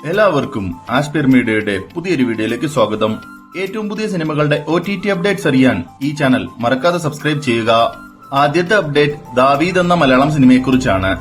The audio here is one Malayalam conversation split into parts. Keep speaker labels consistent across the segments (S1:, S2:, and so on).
S1: എല്ലാവർക്കും ആസ്പിർ മീഡിയയുടെ പുതിയൊരു വീഡിയോയിലേക്ക് സ്വാഗതം. ഏറ്റവും പുതിയ സിനിമകളുടെ OTT അപ്ഡേറ്റ്സ് അറിയാൻ ഈ ചാനൽ മറക്കാതെ സബ്സ്ക്രൈബ് ചെയ്യുക. ആദ്യത്തെ അപ്ഡേറ്റ് ദാവീദ് എന്ന മലയാളം സിനിമയെക്കുറിച്ചാണ്.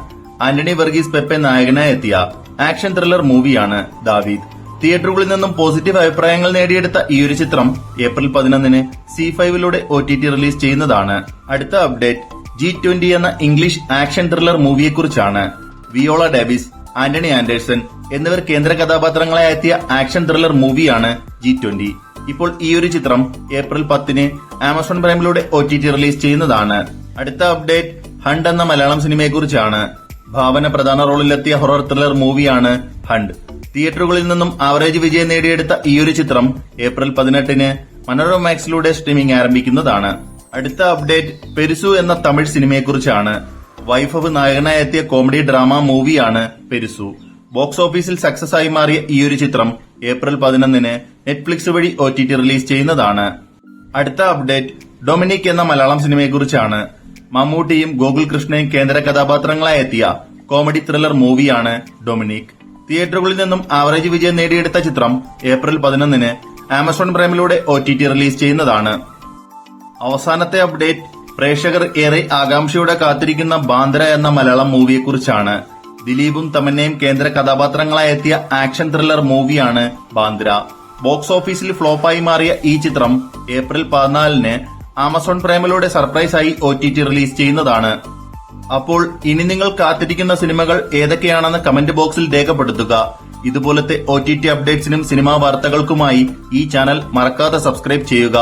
S1: ആന്റണി വർഗീസ് പെപ്പെ നായകനായി എത്തിയ ആക്ഷൻ ത്രില്ലർ മൂവിയാണ് ദാവീദ്. തിയേറ്ററുകളിൽ നിന്നും പോസിറ്റീവ് അഭിപ്രായങ്ങൾ നേടിയെടുത്ത ഈയൊരു ചിത്രം ഏപ്രിൽ 11 C5 OTT റിലീസ് ചെയ്യുന്നതാണ്. അടുത്ത അപ്ഡേറ്റ് G20 എന്ന ഇംഗ്ലീഷ് ആക്ഷൻ ത്രില്ലർ മൂവിയെക്കുറിച്ചാണ്. വിയോള ഡേവിസ്, ആന്റണി ആൻഡേഴ്സൺ എന്നിവർ കേന്ദ്ര കഥാപാത്രങ്ങളായി എത്തിയ ആക്ഷൻ ത്രില്ലർ മൂവിയാണ് G20. ഇപ്പോൾ ഈയൊരു ചിത്രം ഏപ്രിൽ 10 ആമസോൺ പ്രൈമിലൂടെ OTT റിലീസ് ചെയ്യുന്നതാണ്. അടുത്ത അപ്ഡേറ്റ് ഹണ്ട് എന്ന മലയാളം സിനിമയെക്കുറിച്ചാണ്. ഭാവന പ്രധാന റോളിലെത്തിയ ഹൊറർ ത്രില്ലർ മൂവിയാണ് ഹണ്ട്. തിയേറ്ററുകളിൽ നിന്നും ആവറേജ് വിജയം നേടിയെടുത്ത ഈയൊരു ചിത്രം ഏപ്രിൽ 18 മനോരമ മാക്സിലൂടെ സ്ട്രീമിംഗ് ആരംഭിക്കുന്നതാണ്. അടുത്ത അപ്ഡേറ്റ് പെരുസു എന്ന തമിഴ് സിനിമയെക്കുറിച്ചാണ്. വൈഭവ് നായകനായി എത്തിയ കോമഡി ഡ്രാമ മൂവിയാണ് പെരുസു. ബോക്സ് ഓഫീസിൽ സക്സസ് ആയി മാറിയ ഈയൊരു ചിത്രം ഏപ്രിൽ 11 നെറ്റ്ഫ്ലിക്സ് വഴി OTT റിലീസ് ചെയ്യുന്നതാണ്. അടുത്ത അപ്ഡേറ്റ് ഡൊമിനിക് എന്ന മലയാളം സിനിമയെക്കുറിച്ചാണ്. മമ്മൂട്ടിയും ഗോകുൽ കൃഷ്ണയും കേന്ദ്ര കഥാപാത്രങ്ങളായി എത്തിയ കോമഡി ത്രില്ലർ മൂവിയാണ് ഡൊമിനിക്. തിയേറ്ററുകളിൽ നിന്നും ആവറേജ് വിജയം നേടിയെടുത്ത ചിത്രം ഏപ്രിൽ 11 ആമസോൺ പ്രൈമിലൂടെ OTT റിലീസ് ചെയ്യുന്നതാണ്. അവസാനത്തെ അപ്ഡേറ്റ് പ്രേക്ഷകർ ഏറെ ആകാംക്ഷയോടെ കാത്തിരിക്കുന്ന ബാന്ദ്ര എന്ന മലയാളം മൂവിയെക്കുറിച്ചാണ്. ദിലീപും തമന്നയും കേന്ദ്ര കഥാപാത്രങ്ങളായി എത്തിയ ആക്ഷൻ ത്രില്ലർ മൂവിയാണ് ബാന്ദ്ര. ബോക്സ് ഓഫീസിൽ ഫ്ലോപ്പായി മാറിയ ഈ ചിത്രം ഏപ്രിൽ 14 ആമസോൺ പ്രൈമിലൂടെ സർപ്രൈസായി OTT റിലീസ് ചെയ്യുന്നതാണ്. അപ്പോൾ ഇനി നിങ്ങൾ കാത്തിരിക്കുന്ന സിനിമകൾ ഏതൊക്കെയാണെന്ന് കമന്റ് ബോക്സിൽ രേഖപ്പെടുത്തുക. ഇതുപോലത്തെ OTT അപ്ഡേറ്റ്സിനും സിനിമാ വാർത്തകൾക്കുമായി ഈ ചാനൽ മറക്കാതെ സബ്സ്ക്രൈബ് ചെയ്യുക.